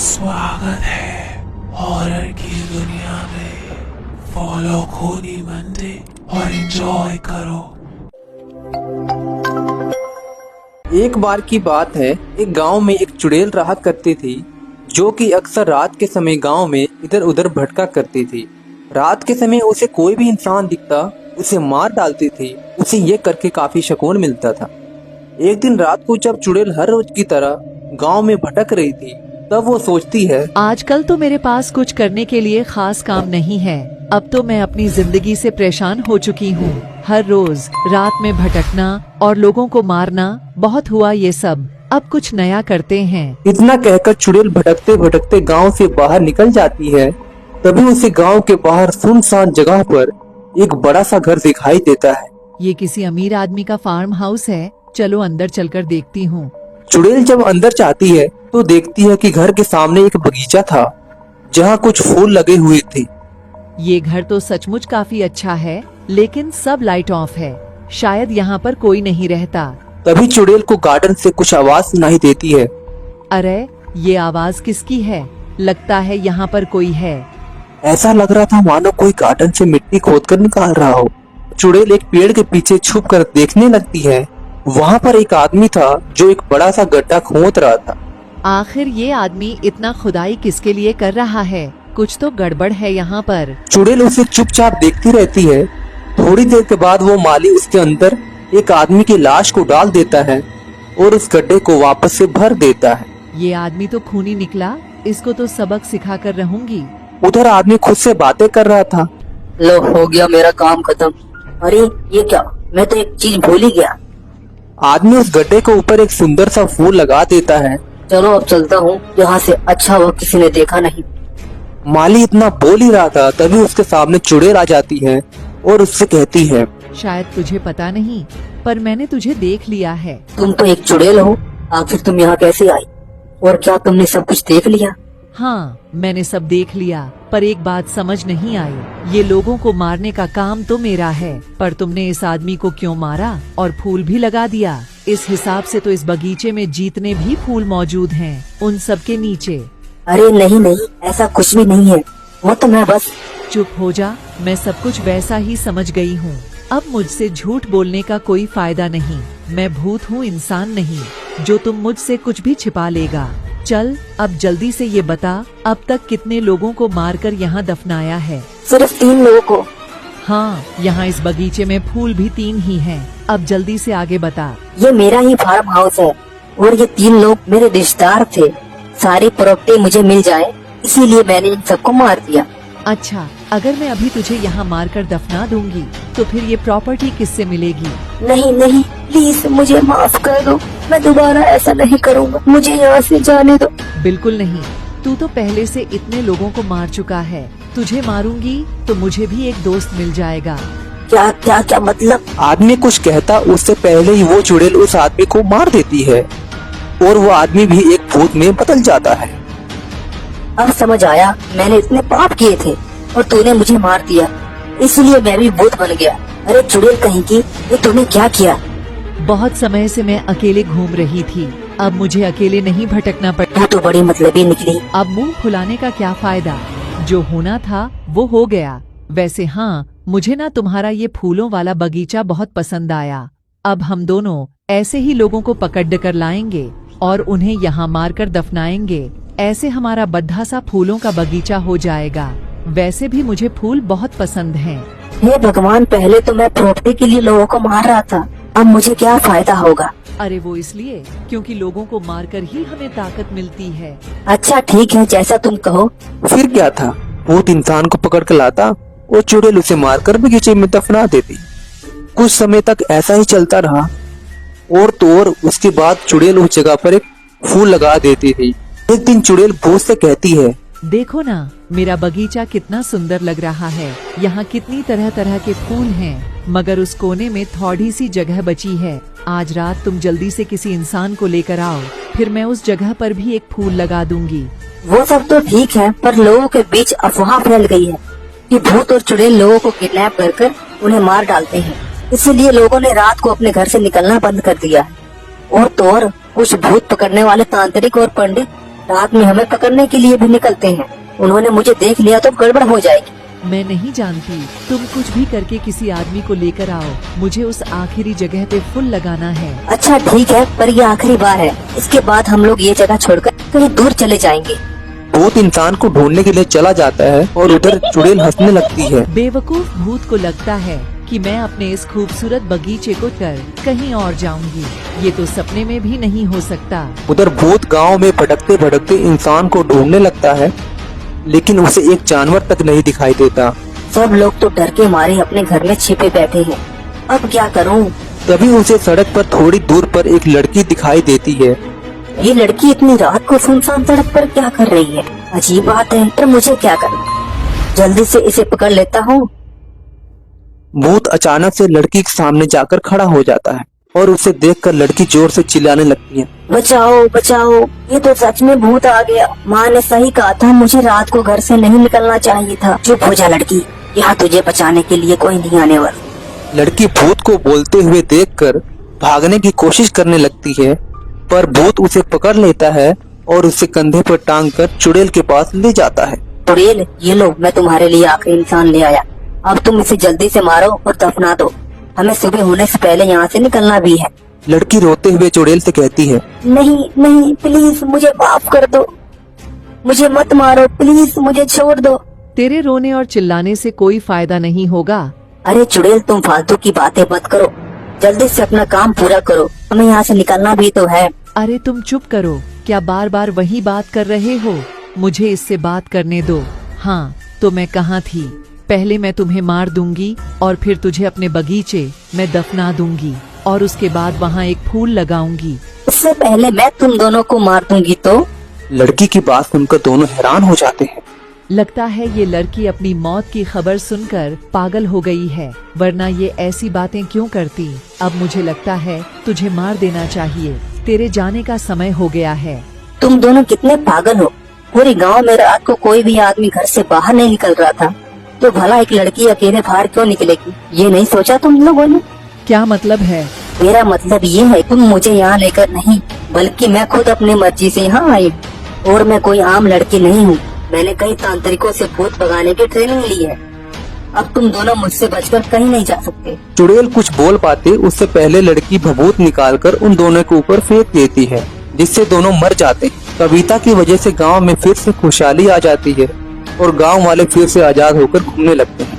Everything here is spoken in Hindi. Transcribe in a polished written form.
स्वागत है हॉरर की दुनिया में। फॉलो खूनी मंडे और एंजॉय करो। एक बार की बात है, एक गांव में एक चुड़ैल रहा करती थी, जो कि अक्सर रात के समय गांव में इधर उधर भटका करती थी। रात के समय उसे कोई भी इंसान दिखता उसे मार डालती थी। उसे ये करके काफी सुकून मिलता था। एक दिन रात को जब चुड़ैल हर रोज की तरह गांव में भटक रही थी, तब वो सोचती है, आजकल तो मेरे पास कुछ करने के लिए खास काम नहीं है। अब तो मैं अपनी जिंदगी से परेशान हो चुकी हूँ। हर रोज रात में भटकना और लोगों को मारना बहुत हुआ ये सब। अब कुछ नया करते हैं। इतना कहकर चुड़ैल भटकते भटकते गांव से बाहर निकल जाती है। तभी उसे गांव के बाहर सुनसान जगह पर एक बड़ा सा घर दिखाई देता है। ये किसी अमीर आदमी का फार्म हाउस है। चलो अंदर चलकर देखती हूँ। चुड़ैल जब अंदर जाती है तो देखती है कि घर के सामने एक बगीचा था, जहाँ कुछ फूल लगे हुए थे। ये घर तो सचमुच काफी अच्छा है, लेकिन सब लाइट ऑफ है। शायद यहाँ पर कोई नहीं रहता। तभी चुड़ैल को गार्डन से कुछ आवाज सुनाई देती है। अरे, ये आवाज किसकी है? लगता है यहाँ पर कोई है। ऐसा लग रहा था मानो कोई गार्डन से मिट्टी खोदकर निकाल रहा हो। चुड़ैल एक पेड़ के पीछे छुप कर देखने लगती है। वहाँ पर एक आदमी था जो एक बड़ा सा गड्ढा खोद रहा था। आखिर ये आदमी इतना खुदाई किसके लिए कर रहा है? कुछ तो गड़बड़ है यहाँ पर। चुड़ैल उसे चुपचाप देखती रहती है। थोड़ी देर के बाद वो माली उसके अंदर एक आदमी की लाश को डाल देता है और उस गड्ढे को वापस से भर देता है। ये आदमी तो खूनी निकला। इसको तो सबक सिखा कर रहूंगी। उधर आदमी खुद से बातें कर रहा था। लो, हो गया मेरा काम खत्म। अरे ये क्या, मैं तो एक चीज भूल ही गया। आदमी उस गड्ढे के ऊपर एक सुंदर सा फूल लगा देता है। चलो अब चलता हूँ यहाँ से। अच्छा हुआ किसी ने देखा नहीं। माली इतना बोल ही रहा था, तभी उसके सामने चुड़ैल आ जाती है और उससे कहती है, शायद तुझे पता नहीं, पर मैंने तुझे देख लिया है। तुम तो एक चुड़ैल हो, आखिर तुम यहाँ कैसे आई? और क्या तुमने सब कुछ देख लिया? हाँ, मैंने सब देख लिया, पर एक बात समझ नहीं आई। ये लोगों को मारने का काम तो मेरा है, पर तुमने इस आदमी को क्यों मारा और फूल भी लगा दिया? इस हिसाब से तो इस बगीचे में जितने भी फूल मौजूद हैं, उन सब के नीचे। अरे नहीं नहीं, ऐसा कुछ भी नहीं है। वो तो मैं बस। चुप हो जा, मैं सब कुछ वैसा ही समझ गई हूँ। अब मुझसे झूठ बोलने का कोई फायदा नहीं। मैं भूत हूँ, इंसान नहीं, जो तुम मुझसे कुछ भी छिपा लेगा। चल अब जल्दी से ये बता, अब तक कितने लोगों को मारकर यहाँ दफनाया है? सिर्फ 3 लोगों को। हाँ, यहाँ इस बगीचे में फूल भी 3 ही हैं। अब जल्दी से आगे बता। ये मेरा ही फार्म हाउस है और ये 3 लोग मेरे रिश्तेदार थे। सारी प्रॉपर्टी मुझे मिल जाए, इसीलिए मैंने इन सबको मार दिया। अच्छा, अगर मैं अभी तुझे यहाँ मारकर दफना दूंगी, तो फिर ये प्रॉपर्टी किससे मिलेगी? नहीं नहीं, प्लीज मुझे माफ कर दो। मैं दोबारा ऐसा नहीं करूँगा। मुझे यहाँ से जाने दो। बिल्कुल नहीं। तू तो पहले से इतने लोगों को मार चुका है। तुझे मारूंगी तो मुझे भी एक दोस्त मिल जाएगा। क्या क्या क्या मतलब? आदमी कुछ कहता उससे पहले ही वो चुड़ैल उस आदमी को मार देती है और वो आदमी भी एक भूत में बदल जाता है। अब समझ आया, मैंने इतने पाप किए थे और तूने मुझे मार दिया, इसलिए मैं भी भूत बन गया। अरे चुड़ैल कहीं की, ये तूने क्या किया? बहुत समय से मैं अकेले घूम रही थी। अब मुझे अकेले नहीं भटकना पड़ा। तू तो बड़ी मतलबी निकली। अब मुंह फुलाने का क्या फायदा? जो होना था वो हो गया। वैसे हाँ, मुझे ना तुम्हारा ये फूलों वाला बगीचा बहुत पसंद आया। अब हम दोनों ऐसे ही लोगों को पकड़ कर लाएंगे और उन्हें यहाँ मारकर दफनाएंगे। ऐसे हमारा बद्धा सा फूलों का बगीचा हो जाएगा। वैसे भी मुझे फूल बहुत पसंद हैं। हे भगवान, पहले तो मैं प्रॉपर्टी के लिए लोगों को मार रहा था, अब मुझे क्या फायदा होगा? अरे वो इसलिए क्योंकि लोगों को मारकर ही हमें ताकत मिलती है। अच्छा ठीक है, जैसा तुम कहो। फिर क्या था, भूत इंसान को पकड़ कर लाता और चुड़ैल उसे मारकर बगीचे में दफना देती। कुछ समय तक ऐसा ही चलता रहा और तो और उसके बाद चुड़ैल उस जगह पर एक फूल लगा देती थी। एक दिन चुड़ैल भूत से कहती है, देखो ना, मेरा बगीचा कितना सुंदर लग रहा है। यहाँ कितनी तरह तरह के फूल हैं, मगर उस कोने में थोड़ी सी जगह बची है। आज रात तुम जल्दी से किसी इंसान को लेकर आओ, फिर मैं उस जगह पर भी एक फूल लगा दूंगी। वो सब तो ठीक है, पर लोगों के बीच अफवाह फैल गई है कि भूत और चुड़ैल लोगों को किडनैप कर उन्हें मार डालते हैं। इसलिए लोगों ने रात को अपने घर से निकलना बंद कर दिया है। और तो और कुछ भूत पकड़ने वाले तांत्रिक और पंडित रात में हमें पकड़ने के लिए भी निकलते हैं। उन्होंने मुझे देख लिया तो गड़बड़ हो जाएगी। मैं नहीं जानती, तुम कुछ भी करके किसी आदमी को लेकर आओ, मुझे उस आखिरी जगह पे फुल लगाना है। अच्छा ठीक है, पर ये आखिरी बार है। इसके बाद हम लोग ये जगह छोड़कर कहीं दूर चले जाएंगे। भूत इंसान को ढूंढने के लिए चला जाता है और उधर चुड़ैल हंसने लगती है। बेवकूफ भूत को लगता है कि मैं अपने इस खूबसूरत बगीचे को कर कहीं और जाऊंगी। ये तो सपने में भी नहीं हो सकता। उधर भूत गांव में भटकते भटकते इंसान को ढूंढने लगता है, लेकिन उसे एक जानवर तक नहीं दिखाई देता। सब लोग तो डर के मारे अपने घर में छिपे बैठे हैं। अब क्या करूं? तभी उसे सड़क पर थोड़ी दूर पर एक लड़की दिखाई देती है। ये लड़की इतनी रात को सुनसान सड़क पर क्या कर रही है? अजीब बात है, पर मुझे क्या करना? जल्दी से इसे पकड़ लेता हूँ। भूत अचानक से लड़की के सामने जाकर खड़ा हो जाता है और उसे देखकर लड़की जोर से चिल्लाने लगती है। बचाओ बचाओ, ये तो सच में भूत आ गया। माँ ने सही कहा था, मुझे रात को घर से नहीं निकलना चाहिए था। चुप हो जा लड़की, यहाँ तुझे बचाने के लिए कोई नहीं आने वाला। लड़की भूत को बोलते हुए देखकर भागने की कोशिश करने लगती है, पर भूत उसे पकड़ लेता है और उसे कंधे पर टांग कर चुड़ैल के पास ले जाता है। चुड़ैल, ये लो, मैं तुम्हारे लिए आखिरी इंसान ले आया। अब तुम इसे जल्दी से मारो और दफना दो। हमें सुबह होने से पहले यहाँ से निकलना भी है। लड़की रोते हुए चुड़ैल से कहती है, नहीं नहीं, प्लीज मुझे माफ कर दो, मुझे मत मारो, प्लीज मुझे छोड़ दो। तेरे रोने और चिल्लाने से कोई फायदा नहीं होगा। अरे चुड़ैल, तुम फालतू की बातें मत करो, जल्दी से अपना काम पूरा करो, हमें यहाँ से निकलना भी तो है। अरे तुम चुप करो, क्या बार बार वही बात कर रहे हो? मुझे इससे बात करने दो। हाँ, तो मैं कहाँ थी? पहले मैं तुम्हें मार दूंगी और फिर तुझे अपने बगीचे में दफना दूंगी और उसके बाद वहाँ एक फूल लगाऊंगी। इससे पहले मैं तुम दोनों को मार दूंगी तो? लड़की की बात सुनकर दोनों हैरान हो जाते हैं। लगता है ये लड़की अपनी मौत की खबर सुनकर पागल हो गई है, वरना ये ऐसी बातें क्यों करती? अब मुझे लगता है तुझे मार देना चाहिए। तेरे जाने का समय हो गया है। तुम दोनों कितने पागल हो। पूरे गांव में रात को कोई भी आदमी घर से बाहर नहीं निकल रहा था, तो भला एक लड़की अकेले बाहर क्यों निकलेगी? ये नहीं सोचा तुम लोगों ने? क्या मतलब है? मेरा मतलब ये है, तुम मुझे यहाँ लेकर नहीं, बल्कि मैं खुद अपनी मर्जी से यहाँ आई हूँ। और मैं कोई आम लड़की नहीं हूँ। मैंने कई तांत्रिकों से भूत भगाने की ट्रेनिंग ली है। अब तुम दोनों मुझसे बचकर कहीं नहीं जा सकते। चुड़ैल कुछ बोल पाते उससे पहले लड़की भभूत निकालकर उन दोनों के ऊपर फेंक देती है, जिससे दोनों मर जाते हैं। कविता की वजह से गांव में फिर से खुशहाली आ जाती है और गांव वाले फिर से आजाद होकर घूमने लगते हैं।